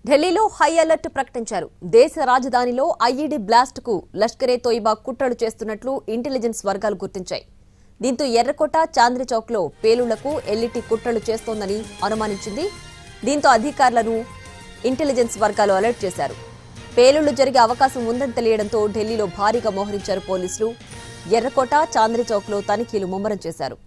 ఢిల్లీలో high alert ప్రకటించారు. దేశ రాజధానిలో ఐఈడీ బ్లాస్ట్ కు లష్కరే తోయిబా కుట్రలు చేస్తున్నట్లు ఇంటెలిజెన్స్ వర్గాలు గుర్తించాయి. దీంతో ఎర్రకోట, చాంద్రీ చౌక్ లో పేలుళ్లకు ఎల్ఈటీ కుట్రలు చేస్తోందని అనుమానించింది. దీంతో అధికారులను ఇంటెలిజెన్స్ వర్గాలు అలర్ట్ చేశారు. పేలుళ్లు జరిగే అవకాశం ఉందని తెలియడంతో ఢిల్లీలో భారీగా మోహరించారు పోలీసులు. ఎర్రకోట, చాంద్రీ చౌక్ లో తనిఖీలు ముమ్మరం చేశారు.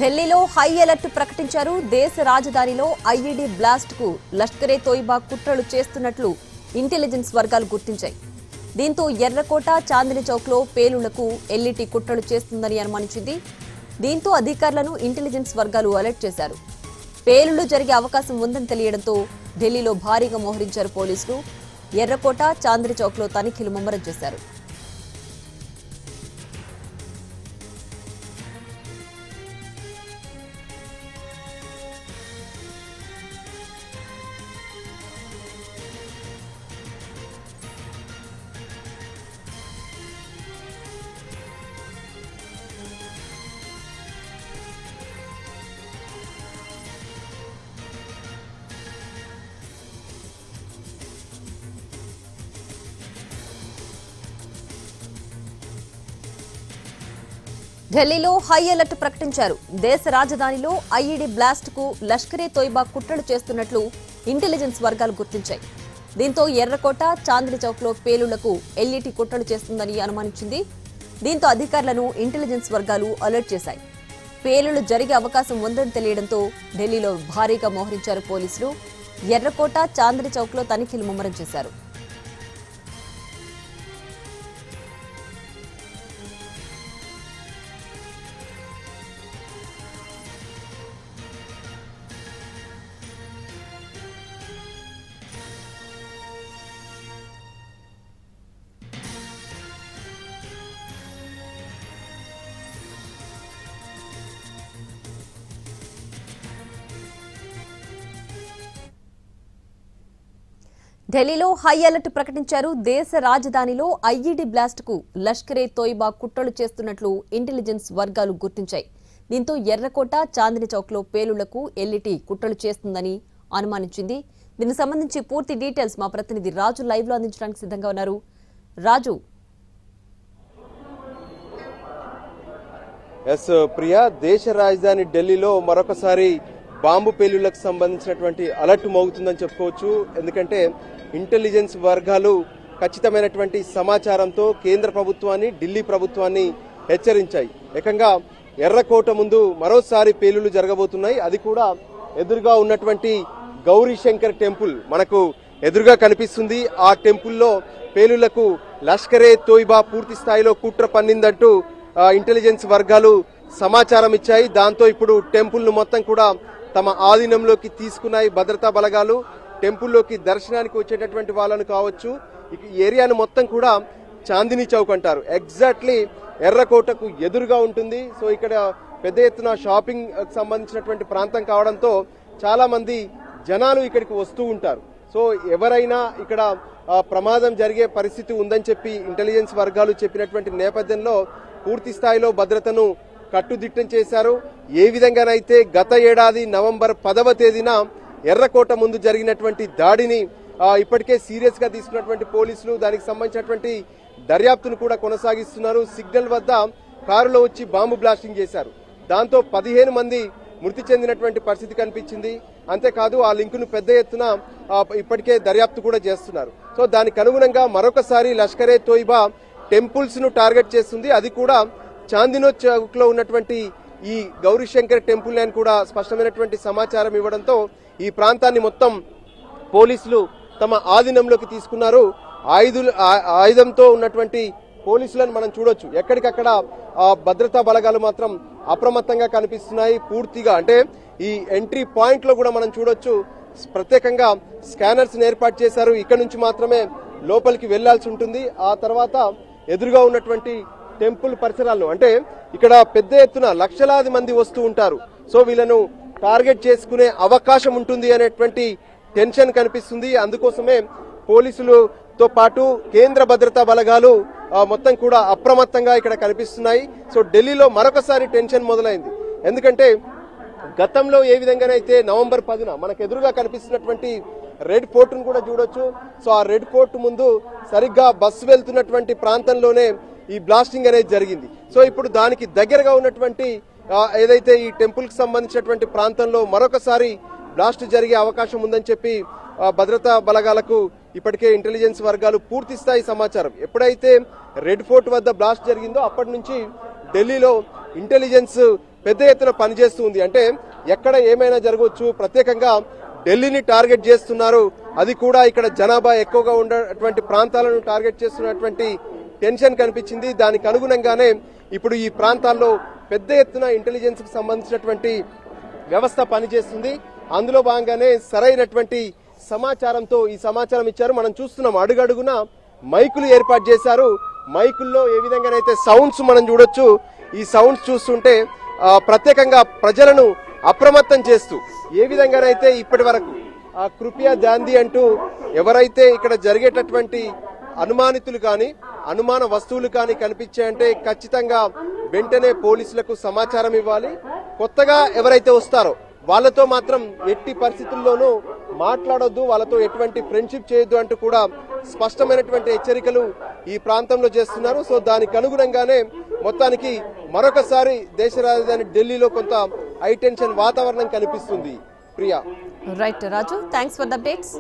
ఢిల్లీలో హై అలర్ట్ ప్రకటించారు. దేశ రాజధానిలో ఐఈడీ బ్లాస్ట్ కు లష్కరే తోయిబా కుట్రలు చేస్తున్నట్లు ఇంటెలిజెన్స్ వర్గాలు గుర్తించాయి. దీంతో ఎర్రకోట, చాందినీ చౌక్ లో పేలుళ్లకు ఎల్ఈటీ కుట్రలు చేస్తుందని అనుమానించింది. దీంతో అధికారులను ఇంటెలిజెన్స్ వర్గాలు అలర్ట్ చేశారు. పేలుళ్లు జరిగే అవకాశం ఉందని తెలియడంతో ఢిల్లీలో భారీగా మోహరించారు పోలీసులు. ఎర్రకోట, చాందినీ చౌక్ లో తనిఖీలు ముమ్మరం చేశారు. ఢిల్లీలో హై అలర్ట్ ప్రకటించారు. దేశ రాజధానిలో ఐఈడీ బ్లాస్ట్ కు లష్కరే తోయిబా కుట్రలు చేస్తున్నట్లు ఇంటెలిజెన్స్ వర్గాలు గుర్తించాయి. దీంతో ఎర్రకోట, చాందినీ చౌక్ లో పేలుళ్లకు ఎల్ఈటీ కుట్రలు చేస్తుందని అనుమానించింది. దీంతో అధికారులను ఇంటెలిజెన్స్ వర్గాలు అలర్ట్ చేశాయి. పేలుళ్లు జరిగే అవకాశం ఉందని తెలియడంతో ఢిల్లీలో భారీగా మోహరించారు పోలీసులు. ఎర్రకోట, చాందినీ చౌక్ లో తనిఖీలు ముమ్మరం చేశారు. ఢిల్లీలో హై అలర్ట్ ప్రకటించారు. దేశ రాజధానిలో ఐఈడీ బ్లాస్ట్ కు లష్కరే తోయిబా కుట్రలు చేస్తున్నట్లు ఇంటెలిజెన్స్ వర్గాలు గుర్తించాయి. దీంతో ఎర్రకోట, చాందినీ చౌక్ లో పేలుళ్లకు ఎల్ఈటీ కుట్రలు చేస్తుందని అనుమానించింది. దీనికి సంబంధించి పూర్తి డీటెయిల్స్ మా ప్రతినిధి రాజు లైవ్ లో అందించడానికి సిద్ధంగా ఉన్నారు. రాజు. ప్రియా, దేశ రాజధాని ఢిల్లీలో మరొకసారి బాంబు పేలుళ్లకు సంబంధించినటువంటి అలర్ట్ మోగుతుందని చెప్పుకోవచ్చు. ఎందుకంటే ఇంటెలిజెన్స్ వర్గాలు ఖచ్చితమైనటువంటి సమాచారంతో కేంద్ర ప్రభుత్వాన్ని, ఢిల్లీ ప్రభుత్వాన్ని హెచ్చరించాయి. ఏకంగా ఎర్రకోట ముందు మరోసారి పేలుళ్లు జరగబోతున్నాయి. అది కూడా ఎదురుగా ఉన్నటువంటి గౌరీ శంకర్ టెంపుల్ మనకు ఎదురుగా కనిపిస్తుంది. ఆ టెంపుల్లో పేలుళ్లకు లష్కరే తోయిబా పూర్తి స్థాయిలో కుట్ర పన్నిందంటూ ఇంటెలిజెన్స్ వర్గాలు సమాచారం ఇచ్చాయి. దాంతో ఇప్పుడు టెంపుల్ ను మొత్తం కూడా తమ ఆధీనంలోకి తీసుకున్నాయి భద్రతా బలగాలు. టెంపుల్లోకి దర్శనానికి వచ్చేటటువంటి వాళ్ళను కావచ్చు, ఈ ఏరియాను మొత్తం కూడా చాందినీ చౌక్ అంటారు. ఎగ్జాక్ట్లీ ఎర్రకోటకు ఎదురుగా ఉంటుంది. సో ఇక్కడ పెద్ద ఎత్తున షాపింగ్ సంబంధించినటువంటి ప్రాంతం కావడంతో చాలా మంది జనాలు ఇక్కడికి వస్తూ ఉంటారు. సో ఎవరైనా ఇక్కడ ప్రమాదం జరిగే పరిస్థితి ఉందని చెప్పి ఇంటెలిజెన్స్ వర్గాలు చెప్పినటువంటి నేపథ్యంలో పూర్తి స్థాయిలో భద్రతను కట్టుదిట్టం చేశారు. ఏ విధంగానైతే గత ఏడాది నవంబర్ 10వ తేదీన ఎర్రకోట ముందు జరిగినటువంటి దాడిని ఇప్పటికే సీరియస్ గా తీసుకున్నటువంటి పోలీసులు దానికి సంబంధించినటువంటి దర్యాప్తును కూడా కొనసాగిస్తున్నారు. సిగ్నల్ వద్ద కారులో వచ్చి బాంబు బ్లాస్టింగ్ చేశారు. దాంతో 15 మంది మృతి చెందినటువంటి పరిస్థితి కనిపించింది. అంతేకాదు ఆ లింకును పెద్ద ఎత్తున ఇప్పటికే దర్యాప్తు కూడా చేస్తున్నారు. సో దానికి అనుగుణంగా మరొకసారి లష్కరే తోయిబా టెంపుల్స్ ను టార్గెట్ చేస్తుంది. అది కూడా చాందినీ చౌక్ లో ఉన్నటువంటి ఈ గౌరీశంకర్ టెంపుల్ అని కూడా స్పష్టమైనటువంటి సమాచారం ఇవ్వడంతో ఈ ప్రాంతాన్ని మొత్తం పోలీసులు తమ ఆధీనంలోకి తీసుకున్నారు. ఆయుధంతో ఉన్నటువంటి పోలీసులను మనం చూడొచ్చు. ఎక్కడికక్కడ భద్రతా బలగాలు మాత్రం అప్రమత్తంగా కనిపిస్తున్నాయి. పూర్తిగా అంటే ఈ ఎంట్రీ పాయింట్ లో కూడా మనం చూడొచ్చు, ప్రత్యేకంగా స్కానర్స్ ఏర్పాటు చేశారు. ఇక్కడ నుంచి మాత్రమే లోపలికి వెళ్లాల్సి ఉంటుంది. ఆ తర్వాత ఎదురుగా ఉన్నటువంటి టెంపుల్ పరిసరాలను, అంటే ఇక్కడ పెద్ద ఎత్తున లక్షలాది మంది వస్తూ ఉంటారు. సో వీళ్ళను టార్గెట్ చేసుకునే అవకాశం ఉంటుంది అనేటువంటి టెన్షన్ కనిపిస్తుంది. అందుకోసమే పోలీసులతో పాటు కేంద్ర భద్రతా బలగాలు మొత్తం కూడా అప్రమత్తంగా ఇక్కడ కనిపిస్తున్నాయి. సో ఢిల్లీలో మరొకసారి టెన్షన్ మొదలైంది. ఎందుకంటే గతంలో ఏ విధంగానైతే నవంబర్ 10న మనకు ఎదురుగా కనిపిస్తున్నటువంటి రెడ్ ఫోర్ట్ను కూడా చూడొచ్చు. సో ఆ రెడ్ ఫోర్ట్ ముందు సరిగ్గా బస్సు వెళ్తున్నటువంటి ప్రాంతంలోనే ఈ బ్లాస్టింగ్ అనేది జరిగింది. సో ఇప్పుడు దానికి దగ్గరగా ఉన్నటువంటి ఏదైతే ఈ టెంపుల్ కి సంబంధించినటువంటి ప్రాంతంలో మరొకసారి బ్లాస్ట్ జరిగే అవకాశం ఉందని చెప్పి భద్రతా బలగాలకు ఇప్పటికే ఇంటెలిజెన్స్ వర్గాలు పూర్తి స్థాయి సమాచారం. ఎప్పుడైతే రెడ్ ఫోర్ట్ వద్ద బ్లాస్ట్ జరిగిందో అప్పటి నుంచి ఢిల్లీలో ఇంటెలిజెన్స్ పెద్ద ఎత్తున పనిచేస్తుంది. అంటే ఎక్కడ ఏమైనా జరగవచ్చు, ప్రత్యేకంగా ఢిల్లీని టార్గెట్ చేస్తున్నారు, అది కూడా ఇక్కడ జనాభా ఎక్కువగా ఉన్నటువంటి ప్రాంతాలను టార్గెట్ చేస్తున్నటువంటి టెన్షన్ కనిపించింది. దానికి అనుగుణంగానే ఇప్పుడు ఈ ప్రాంతాల్లో పెద్ద ఎత్తున ఇంటెలిజెన్స్ కు సంబంధించినటువంటి వ్యవస్థ పనిచేస్తుంది. అందులో భాగంగానే సరైనటువంటి సమాచారంతో ఈ సమాచారం ఇచ్చారు. మనం చూస్తున్నాం అడుగడుగున మైకులు ఏర్పాటు చేశారు. మైకుల్లో ఏ విధంగానైతే సౌండ్స్ మనం చూడొచ్చు. ఈ సౌండ్స్ చూస్తుంటే ప్రత్యేకంగా ప్రజలను అప్రమత్తం చేస్తూ ఏ విధంగానైతే ఇప్పటి వరకు కృపయా ధ్యాన్ది అంటూ ఎవరైతే ఇక్కడ జరిగేటటువంటి అనుమానితులు కానీ అనుమాన వస్తువులు కానీ కనిపించాయంటే ఖచ్చితంగా వెంటనే పోలీసులకు సమాచారం ఇవ్వాలి. కొత్తగా ఎవరైతే వస్తారో వాళ్ళతో మాత్రం ఎట్టి పరిస్థితుల్లోనూ మాట్లాడొద్దు, వాళ్ళతో ఎటువంటి ఫ్రెండ్షిప్ చేయొద్దు అంటూ కూడా స్పష్టమైనటువంటి హెచ్చరికలు ఈ ప్రాంతంలో చేస్తున్నారు. సో దానికి అనుగుణంగానే మొత్తానికి మరొకసారి దేశ రాజధాని ఢిల్లీలో కొంత హై టెన్షన్ వాతావరణం కనిపిస్తుంది. Priya. Right Raju, thanks for the updates.